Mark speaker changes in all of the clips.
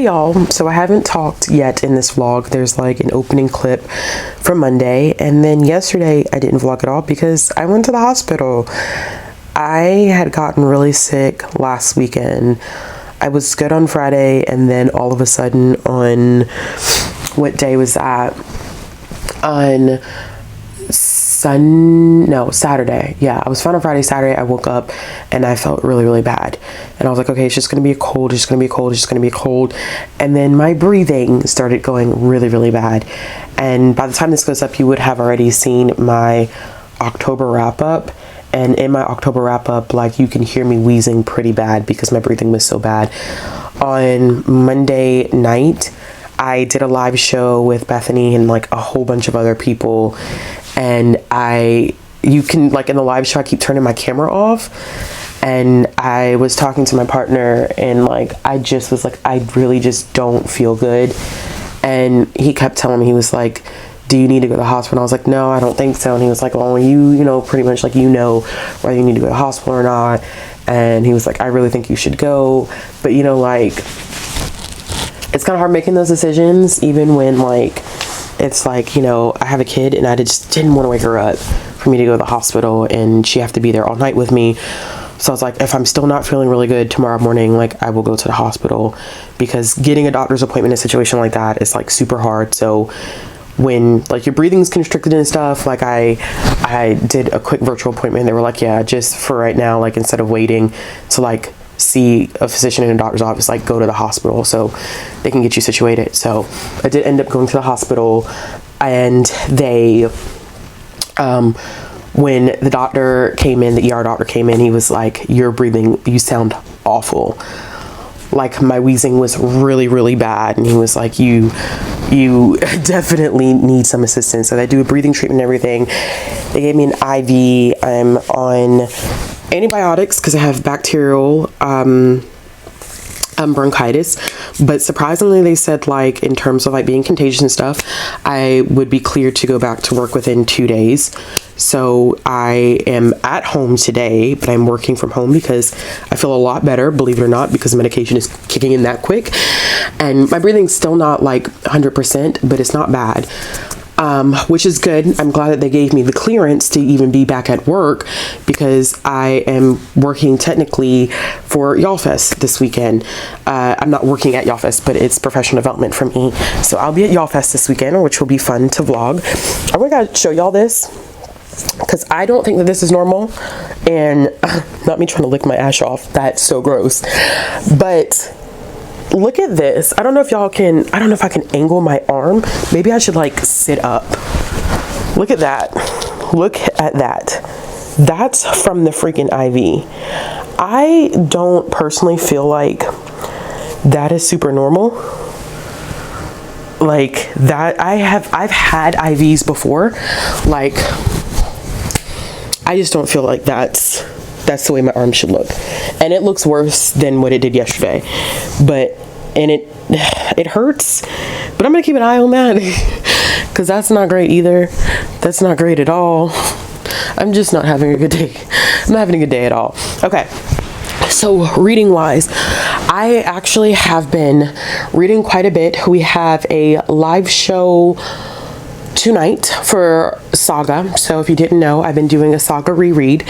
Speaker 1: Hey y'all, so I haven't talked yet in this vlog. There's like an opening clip from Monday, and then yesterday I didn't vlog at all because I went to the hospital. I had gotten really sick last weekend. I was good on Friday, and then all of a sudden on, what day was that? On Saturday. Yeah, I was fine on Friday. Saturday I woke up and I felt really bad, and I was like, okay, it's just gonna be a cold, it's just gonna be a cold, it's just gonna be a cold. And then my breathing started going really bad, and by the time this goes up you would have already seen my October wrap up. And in my October wrap up, like, you can hear me wheezing pretty bad because my breathing was so bad. On Monday night I did a live show with Bethany and like a whole bunch of other people, and you can, like, in the live show I keep turning my camera off, and I was talking to my partner and like I just was like, I really just don't feel good. And he kept telling me, he was like, do you need to go to the hospital? And I was like, no, I don't think so. And he was like, well, you know, pretty much like, you know whether you need to go to the hospital or not. And he was like, I really think you should go. But you know, like, it's kind of hard making those decisions, even when like it's like, you know, I have a kid and I just didn't want to wake her up for me to go to the hospital and she have to be there all night with me. So I was like, if I'm still not feeling really good tomorrow morning, like, I will go to the hospital, because getting a doctor's appointment in a situation like that is like super hard. So when like your breathing's constricted and stuff, like I did a quick virtual appointment. They were like, yeah, just for right now, like, instead of waiting to like see a physician in a doctor's office, like, go to the hospital so they can get you situated. So I did end up going to the hospital, and they when the doctor came in, the ER doctor came in, he was like, you're breathing, you sound awful. Like, my wheezing was really bad, and he was like, you definitely need some assistance. So they do a breathing treatment and everything. They gave me an IV. I'm on antibiotics because I have bacterial bronchitis, but surprisingly they said, like, in terms of like being contagious and stuff, I would be cleared to go back to work within 2 days. So I am at home today, but I'm working from home because I feel a lot better, believe it or not, because the medication is kicking in that quick. And my breathing's still not like 100%, but it's not bad, which is good. I'm glad that they gave me the clearance to even be back at work, because I am working technically for YallFest this weekend. I'm not working at YallFest, but it's professional development for me. So I'll be at YallFest this weekend, which will be fun to vlog. I want to show y'all this, because I don't think that this is normal, and not me trying to lick my ash off, that's so gross, but look at this. I don't know if y'all can, I don't know if I can angle my arm. Maybe I should like sit up. Look at that. Look at that. That's from the freaking IV. I don't personally feel like that is super normal. Like that, I've had IVs before. Like, I just don't feel like that's the way my arm should look, and it looks worse than what it did yesterday. And it hurts, but I'm gonna keep an eye on that because that's not great either. That's not great at all. I'm just not having a good day. I'm not having a good day at all. Okay, so reading wise, I actually have been reading quite a bit. We have a live show tonight for Saga. So if you didn't know, I've been doing a Saga reread,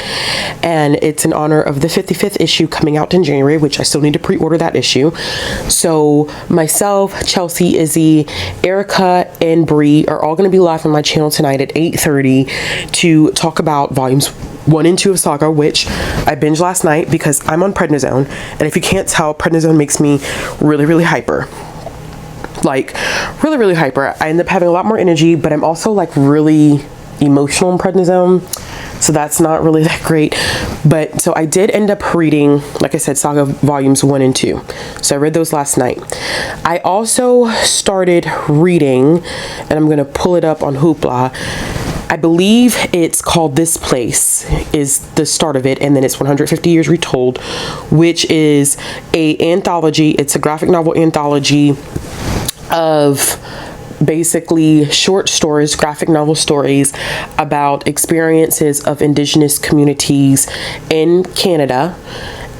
Speaker 1: and it's in honor of the 55th issue coming out in January, which I still need to pre-order that issue. So myself, Chelsea, Izzy, Erica, and Bree are all going to be live on my channel tonight at 8:30 to talk about volumes 1 and 2 of Saga, which I binged last night because I'm on prednisone, and if you can't tell, prednisone makes me really hyper. Like really hyper. I end up having a lot more energy, but I'm also like really emotional in prednisone, so that's not really that great. But so I did end up reading, like I said, Saga volumes 1 and 2. So I read those last night. I also started reading, and I'm gonna pull it up on Hoopla. I believe it's called This Place is the start of it, and then it's 150 Years Retold, which is a anthology. It's a graphic novel anthology of basically short stories, graphic novel stories about experiences of Indigenous communities in Canada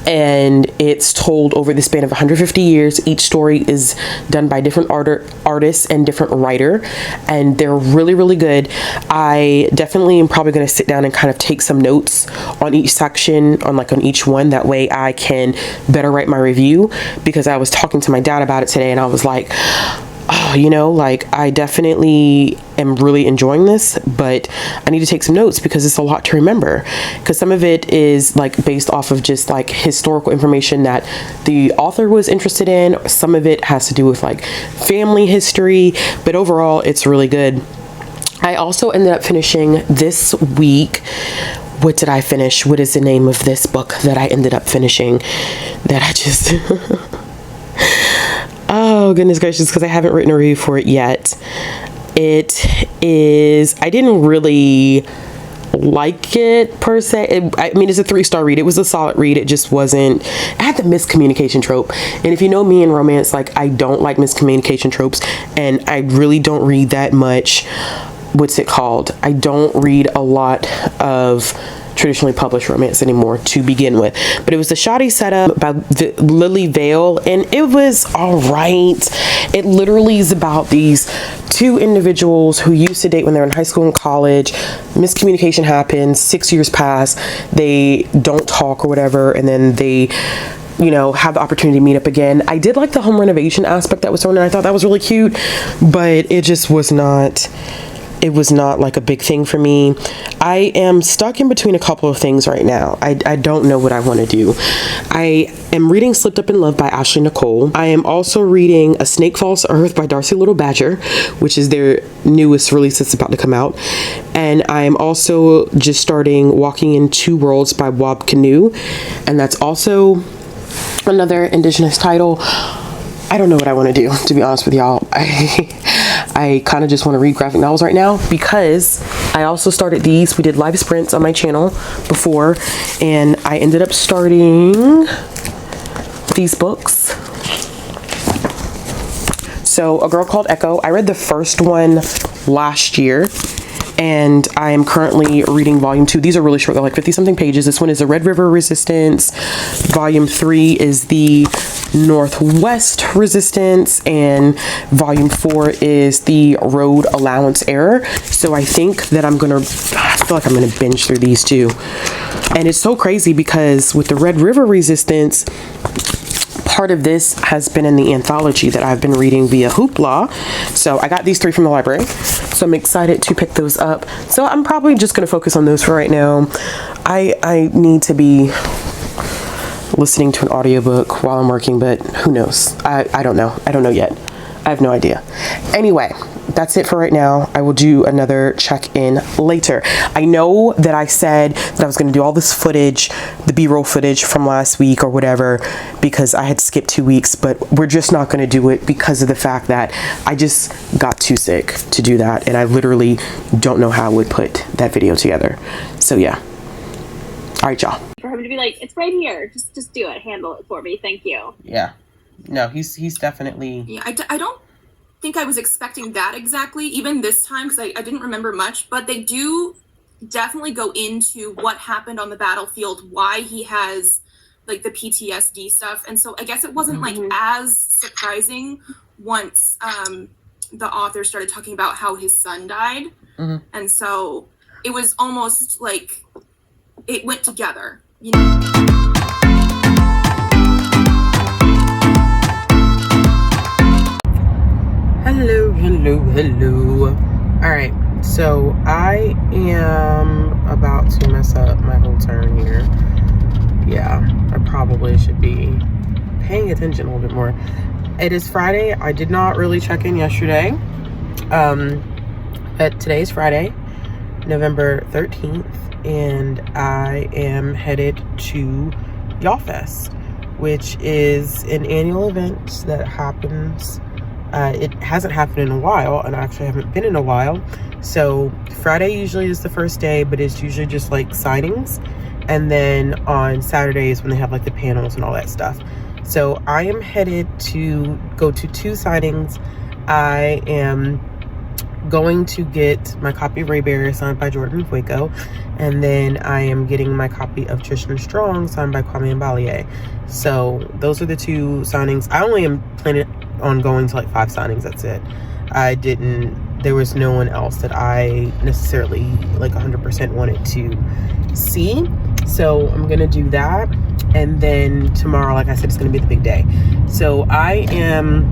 Speaker 1: and it's told over the span of 150 years. Each story is done by different artists and different writer, and they're really, really good. I definitely am probably going to sit down and kind of take some notes on each section, on each one. That way I can better write my review, because I was talking to my dad about it today and I was like, oh, you know, like, I definitely am really enjoying this, but I need to take some notes because it's a lot to remember, because some of it is like based off of just like historical information that the author was interested in. Some of it has to do with like family history, but overall it's really good. I also ended up finishing this week. What did I finish? What is the name of this book that I ended up finishing that I just oh goodness gracious, because I haven't written a review for it yet. It is, I didn't really like it per se. I mean, it's a 3-star read. It was a solid read. It just wasn't, it had the miscommunication trope. And if you know me in romance, like, I don't like miscommunication tropes, and I really don't read that much. What's it called? I don't read a lot of traditionally published romance anymore to begin with, but it was the Shaadi setup by Lillie, Vale, and it was all right. It literally is about these two individuals who used to date when they were in high school and college. Miscommunication happens, 6 years pass, they don't talk or whatever, and then they, you know, have the opportunity to meet up again. I did like the home renovation aspect that was thrown in. I thought that was really cute, but it just was not, it was not like a big thing for me. I am stuck in between a couple of things right now. I don't know what I want to do. I am reading Slipped Up in Love by Ashley Nicole. I am also reading A Snake Falls to Earth by Darcy Little Badger, which is their newest release that's about to come out. And I am also just starting Walking in Two Worlds by Wab Canoe, and that's also another Indigenous title. I don't know what I want to do, to be honest with y'all. I kind of just want to read graphic novels right now, because I also started these. We did live sprints on my channel before, and I ended up starting these books. So A Girl Called Echo, I read the first one last year, and I am currently reading volume 2. These are really short, they're like 50 something pages. This one is the Red River Resistance. Volume 3 is the Northwest Resistance, and volume 4 is the Road Allowance Error. So I think that I feel like I'm gonna binge through these two. And it's so crazy because with the Red River Resistance, part of this has been in the anthology that I've been reading via Hoopla. So I got these 3 from the library, so I'm excited to pick those up. So I'm probably just going to focus on those for right now. I need to be listening to an audiobook while I'm working, but who knows? I don't know. I don't know yet. I have no idea. Anyway, that's it for right now. I will do another check-in later. I know that I said that I was going to do all this footage, the B-roll footage from last week or whatever, because I had skipped 2 weeks, but we're just not going to do it because of the fact that I just got too sick to do that, and I literally don't know how I would put that video together. So yeah. All right, y'all.
Speaker 2: For him to be like, it's right here. Just do it. Handle it for me. Thank you.
Speaker 1: Yeah. No, he's definitely...
Speaker 3: Yeah, I don't think I was expecting that exactly, even this time, because I didn't remember much, but they do definitely go into what happened on the battlefield, why he has like the PTSD stuff, and so I guess it wasn't like as surprising once the author started talking about how his son died, and so it was almost like it went together, you know.
Speaker 1: Hello. All right, so I am about to mess up my whole turn here. Yeah, I probably should be paying attention a little bit more. It is Friday. I did not really check in yesterday, but today's Friday, November 13th, and I am headed to YallFest, which is an annual event that happens. It hasn't happened in a while, and I actually haven't been in a while. So Friday usually is the first day, but it's usually just like signings. And then on Saturdays when they have like the panels and all that stuff. So I am headed to go to 2 signings. I am going to get my copy of Ray Bear signed by Jordan Fueco, and then I am getting my copy of Tristan Strong signed by Kwame and Valier. So those are the 2 signings. I only am planning on going to like 5 signings. That's it. There was no one else that I necessarily like 100% wanted to see. So I'm gonna do that. And then tomorrow, like I said, it's gonna be the big day. So I am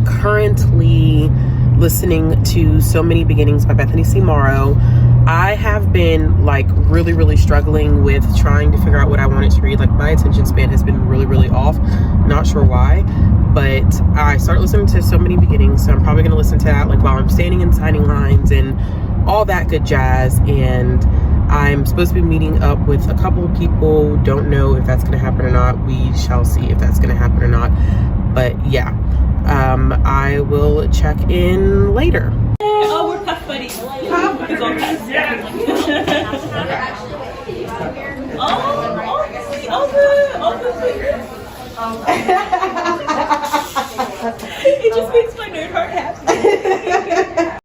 Speaker 1: currently listening to So Many Beginnings by Bethany C. Marrow. I have been like really struggling with trying to figure out what I wanted to read. Like my attention span has been really off. Not sure why, but I started listening to So Many Beginnings, so I'm probably gonna listen to that like while I'm standing in signing lines and all that good jazz. And I'm supposed to be meeting up with a couple of people. Don't know if that's gonna happen or not. We shall see if that's gonna happen or not. But yeah, I will check in later.
Speaker 4: Oh, we're cuff buddies. Cuff? We're going cuff. It just makes my nerd heart happy.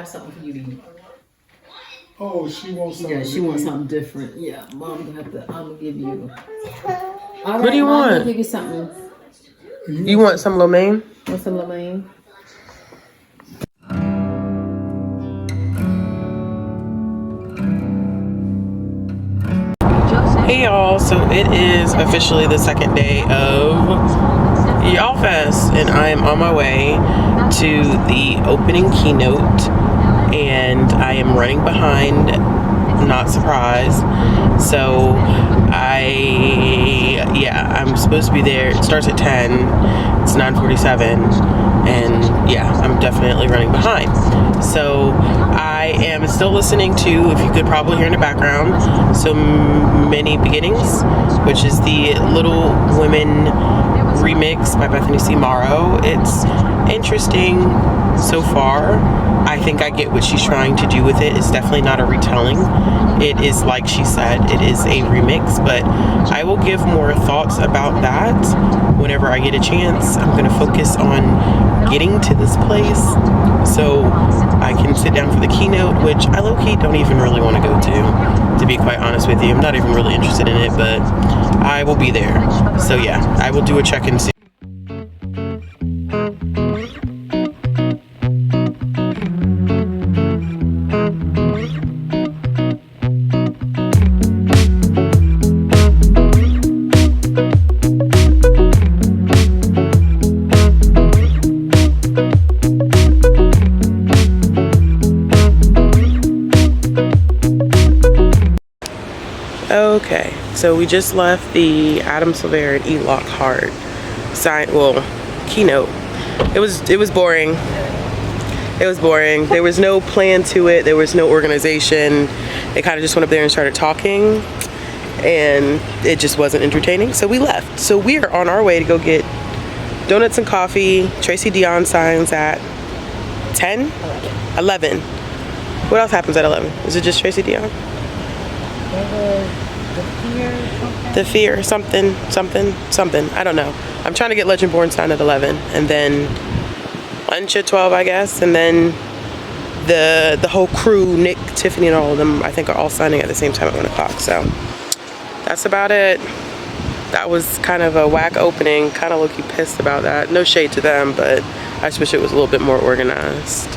Speaker 4: Something for you to eat.
Speaker 5: Oh, she wants something.
Speaker 4: Yeah, she wants something different. Yeah, Mom gonna have to. I'm gonna give you. All right,
Speaker 1: What do you
Speaker 4: Mom,
Speaker 1: want?
Speaker 4: I'm gonna give you something.
Speaker 1: You want some lo mein?
Speaker 4: Want some lo mein?
Speaker 1: Hey y'all, so it is officially the second day of YallFest, and I am on my way to the opening keynote, and I am running behind, not surprised. So I'm supposed to be there. It starts at 10, it's 9:47, and yeah, I'm definitely running behind. So I am still listening to, if you could probably hear in the background, So Many Beginnings, which is the Little Women remix by Bethany C. Marrow. It's interesting so far. I think I get what she's trying to do with it. It's definitely not a retelling. It is, like she said, it is a remix, but I will give more thoughts about that whenever I get a chance. I'm going to focus on getting to this place so I can sit down for the keynote, which I low-key don't even really want to go to be quite honest with you. I'm not even really interested in it, but I will be there. So yeah, I will do a check-in soon. Okay, so we just left the Adam Silver and E. Lockhart keynote. It was boring. It was boring. There was no plan to it. There was no organization. They kind of just went up there and started talking, and it just wasn't entertaining. So we left. So we are on our way to go get donuts and coffee. Tracy Dion signs at 10? 11. What else happens at 11? Is it just Tracy Dion? The fear, something. I don't know. I'm trying to get Legend Born signed at 11, and then lunch at 12, I guess, and then the whole crew, Nick, Tiffany, and all of them, I think are all signing at the same time at 1 o'clock. So that's about it. That was kind of a whack opening. Kind of low-key pissed about that. No shade to them, but I just wish it was a little bit more organized.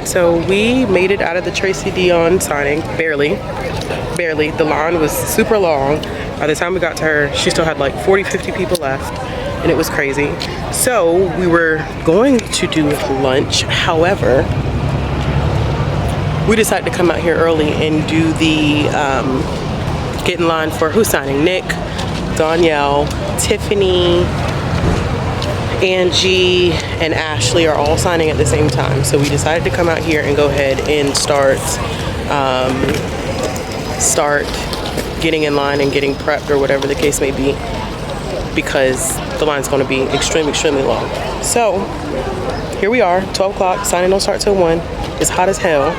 Speaker 1: So we made it out of the Tracy Dion signing, barely. The line was super long. By the time we got to her, she still had like 40, 50 people left, and it was crazy. So we were going to do lunch. However, we decided to come out here early and do the get in line for who's signing. Nick, Danielle, Tiffany, Angie, and Ashley are all signing at the same time. So we decided to come out here and go ahead and start getting in line and getting prepped or whatever the case may be, because the line's going to be extremely long. So here we are, 12 o'clock, signing don't start till 1. It's hot as hell.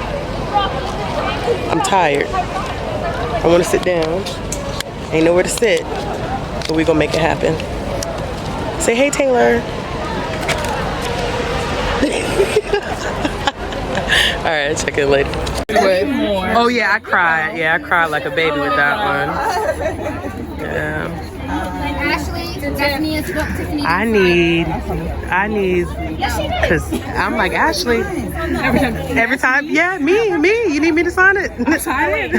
Speaker 1: I'm tired. I want to sit down. Ain't nowhere to sit, but we gonna make it happen. Say hey, Taylor. All right, check in later. Oh yeah, I cried. Yeah, I cried like a baby with that one. Yeah.
Speaker 6: Ashley, Bethany is what Tiffany.
Speaker 1: I need, cause I'm like Ashley. Every time. Yeah, me. You need me to sign it. Sign it.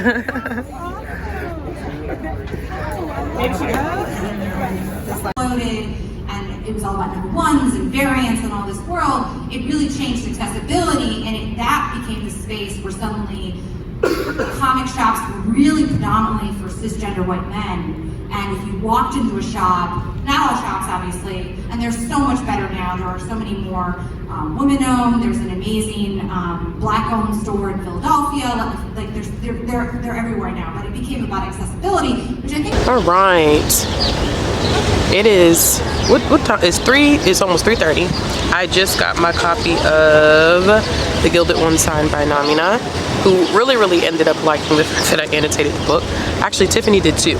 Speaker 6: And it was all about number ones and variants and all this world. It really changed accessibility, and that became the space where suddenly comic shops were really predominantly for cisgender white men. And if you walked into a shop, not all shops obviously, and they're so much better now. There are so many more women-owned. There's an amazing black-owned store in Philadelphia. Like they're everywhere now. But it became about accessibility, which I think.
Speaker 1: All right. It is what time? It's 3. It's almost 3:30. I just got my copy of The Gilded One signed by Namina, who really ended up liking the fact that I annotated the book. Actually, Tiffany did too.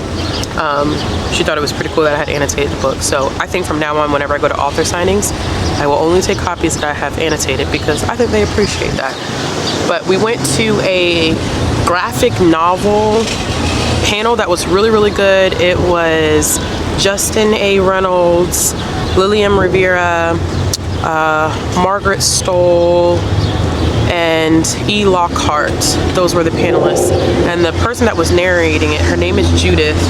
Speaker 1: She thought it was pretty cool that I had annotated the book. So I think from now on, whenever I go to author signings, I will only take copies that I have annotated, because I think they appreciate that. But we went to a graphic novel panel that was really good. It was Justin A. Reynolds, Lillian Rivera, Margaret Stoll, and E. Lockhart. Those were the panelists. And the person that was narrating it, her name is Judith,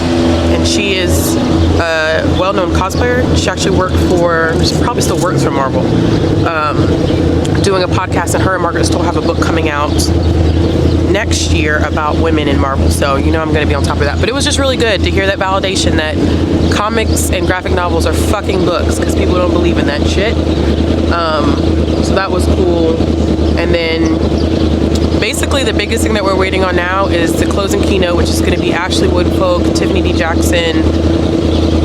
Speaker 1: and she is a well-known cosplayer. She actually she probably still works for Marvel, doing a podcast, and her and Margaret Stoll have a book coming out next year about women in Marvel. So I'm going to be on top of that. But it was just really good to hear that validation that comics and graphic novels are fucking books, because people don't believe in that shit. So that was cool. And then basically the biggest thing that we're waiting on now is the closing keynote, which is going to be Ashley Woodfolk, Tiffany D. Jackson,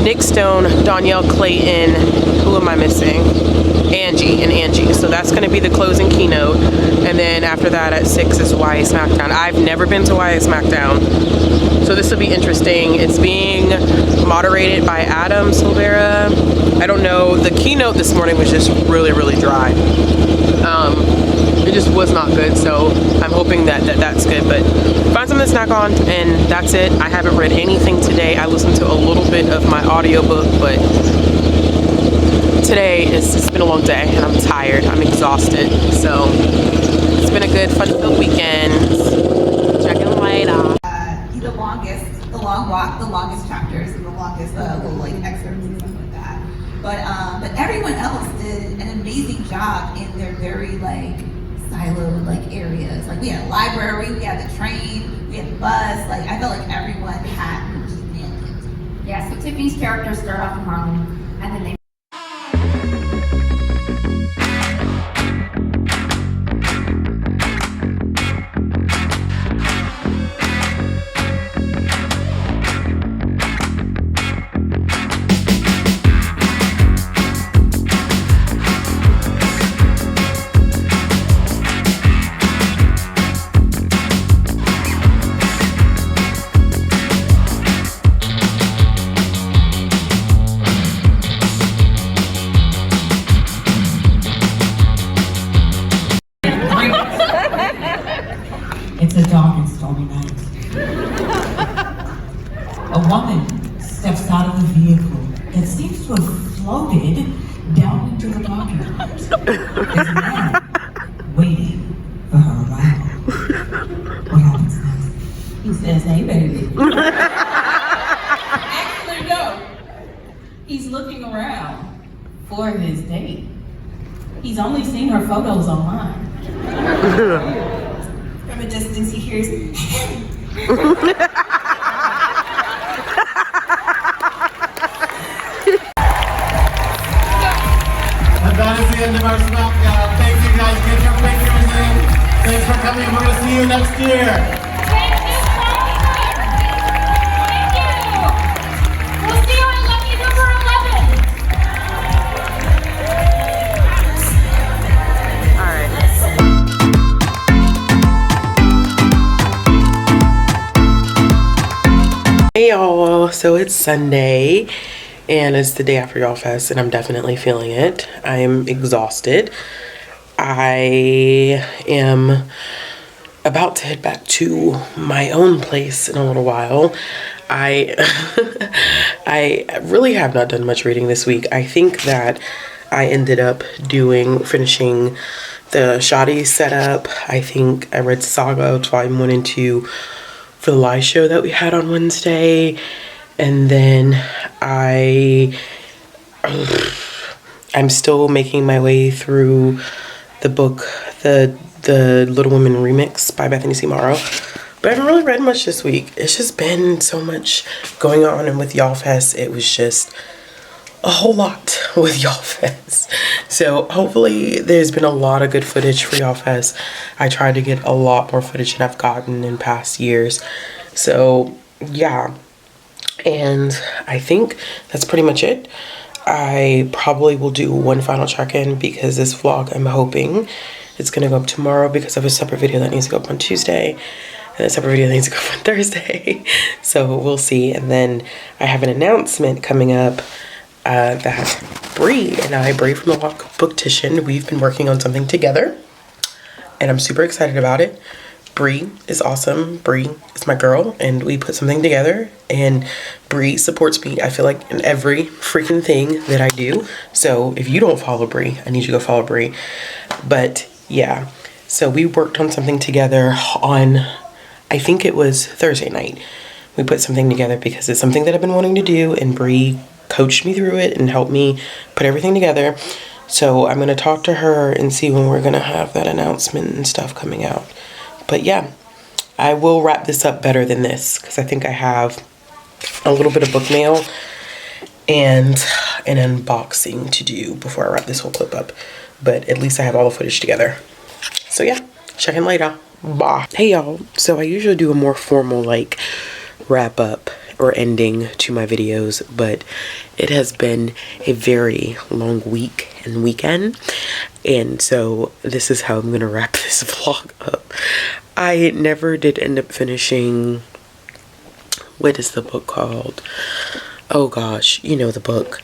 Speaker 1: Nick Stone, Danielle Clayton, who am I missing? Angie. So that's going to be the closing keynote. And then after that at 6 is YA SmackDown. I've never been to YA SmackDown, so this will be interesting. It's being moderated by Adam Silvera. I don't know. The keynote this morning was just really dry. It just was not good, so I'm hoping that's good. But find something to snack on, and that's it. I haven't read anything today. I listened to a little bit of my audiobook, but today it's been a long day, and I'm tired. I'm exhausted. So it's been a good, fun-filled weekend. Check in later.
Speaker 7: The long walk, the longest chapters, and the longest little like excerpts and stuff like that. But everyone else did an amazing job in their very like siloed like areas. Like we had a library, we had the train, we had the bus. Like I felt like everyone had just nailed it.
Speaker 6: Yeah, so Tiffany's characters start off in Harlem, and then they
Speaker 8: It's a dark and stormy night. A woman steps out of the vehicle that seems to have floated down into the parking lot. There's a man waiting He says, hey, baby. Actually, no. He's looking around for his date. He's only seen her photos online.
Speaker 7: From a distance, he hears.
Speaker 9: And that is the end of our stop, y'all. Thank you guys. Get your pictures in. Thanks for coming. We're going to see you next year.
Speaker 10: Thank you so much. Thank you. We'll see you at Lucky number
Speaker 1: 11. Hey y'all, so it's Sunday and it's the day after YallFest and I'm definitely feeling it. I am exhausted. I am about to head back to my own place in a little while. I really have not done much reading this week. I think that I ended up finishing the Shaadi setup. I think I read Saga volume 1 and 2 for the live show that we had on Wednesday. And then I'm still making my way through the book, the Little Women remix by Bethany Marrow. But I haven't really read much this week. It's just been so much going on, and with YallFest, it was just a whole lot with YallFest. So hopefully there's been a lot of good footage for YallFest. I tried to get a lot more footage than I've gotten in past years. So yeah, and I think that's pretty much it. I probably will do one final check-in because this vlog, I'm hoping it's gonna go up tomorrow because I have a separate video that needs to go up on Tuesday and a separate video that needs to go up on Thursday. So we'll see. And then I have an announcement coming up that Bree and I, Bree from the Bookishrealm, we've been working on something together and I'm super excited about it. Bree is awesome. Bree is my girl and we put something together and Bree supports me, I feel like, in every freaking thing that I do. So if you don't follow Bree, I need you to go follow Bree. But yeah, so we worked on something together on, I think it was Thursday night. We put something together because it's something that I've been wanting to do and Bree coached me through it and helped me put everything together. So I'm going to talk to her and see when we're going to have that announcement and stuff coming out. But yeah, I will wrap this up better than this because I think I have a little bit of book mail and an unboxing to do before I wrap this whole clip up. But at least I have all the footage together. So yeah, check in later. Bye. Hey y'all, so I usually do a more formal like wrap up or ending to my videos, but it has been a very long week and weekend, and so this is how I'm gonna wrap this vlog up. I never did end up finishing, what is the book called? Oh gosh, you know the book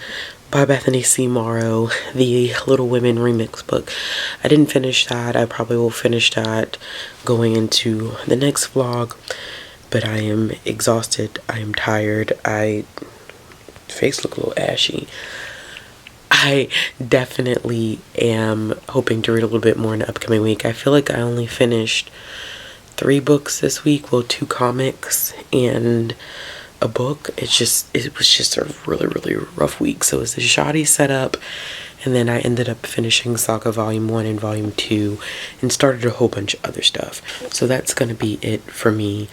Speaker 1: by Bethany Marrow, the Little Women remix book. I didn't finish that. I probably will finish that going into the next vlog. But I am exhausted. I am tired. Face look a little ashy. I definitely am hoping to read a little bit more in the upcoming week. I feel like I only finished 3 books this week. Well, 2 comics and a book. It was just a really, really rough week. So it was the Shaadi setup. And then I ended up finishing Saga Volume 1 and Volume 2 and started a whole bunch of other stuff. So that's going to be it for me.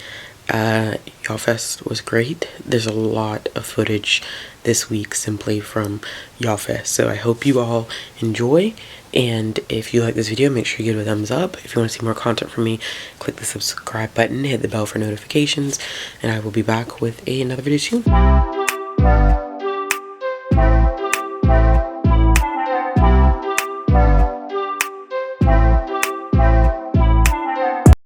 Speaker 1: YallFest was great. There's a lot of footage this week simply from YallFest, so I hope you all enjoy, and if you like this video, make sure you give it a thumbs up. If you want to see more content from me, click the subscribe button, hit the bell for notifications, and I will be back with another video soon.